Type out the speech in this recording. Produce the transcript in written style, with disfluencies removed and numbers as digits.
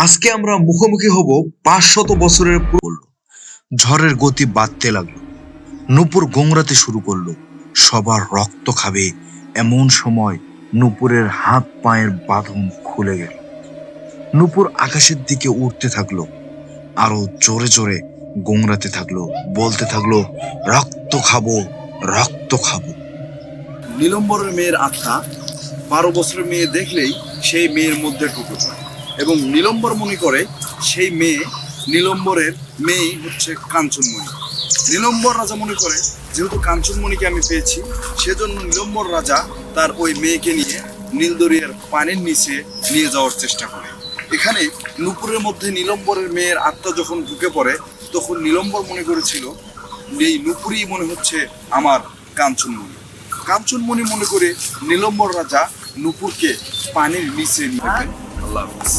আজকে আমরা মুখোমুখি হব 500 বছরের পুরনো। ঝড়ের গতি বাড়তে লাগলো, নূপুর গোংরাতে শুরু করলো। সবার রক্ত খাবে এমন সময় নূপুরের হাত পায়ের বাঁধন খুলে গেল। নূপুর আকাশের দিকে উঠতে থাকলো, আরো জোরে জোরে গোংরাতে থাকলো, বলতে থাকলো, রক্ত খাবো, রক্ত খাবো। নীলম্বরের মেয়ের আত্মা 12 বছরের মেয়ে দেখলেই সেই মেয়ের মধ্যে ঢুকে পড়ে এবং নীলম্বর মনে করে সেই মেয়ে নীলম্বরের মেয়েই হচ্ছে কাঞ্চনমণি। নীলম্বর রাজা মনে করে যেহেতু কাঞ্চনমণিকে আমি পেয়েছি, সেজন্য নীলম্বর রাজা তার ওই মেয়েকে নিয়ে নীলদরিয়ার পানির নিচে নিয়ে যাওয়ার চেষ্টা করে। এখানে নূপুরের মধ্যে নীলম্বরের মেয়ের আত্মা যখন ঢুকে পড়ে, তখন নীলম্বর মনে করেছিল এই নূপুরই মনে হচ্ছে আমার কাঞ্চনমণি। কাঞ্চনমণি মনে করে নীলম্বর রাজা নূপুরকে পানির নিচে নিয়ে আল্লাহ হাফেজ।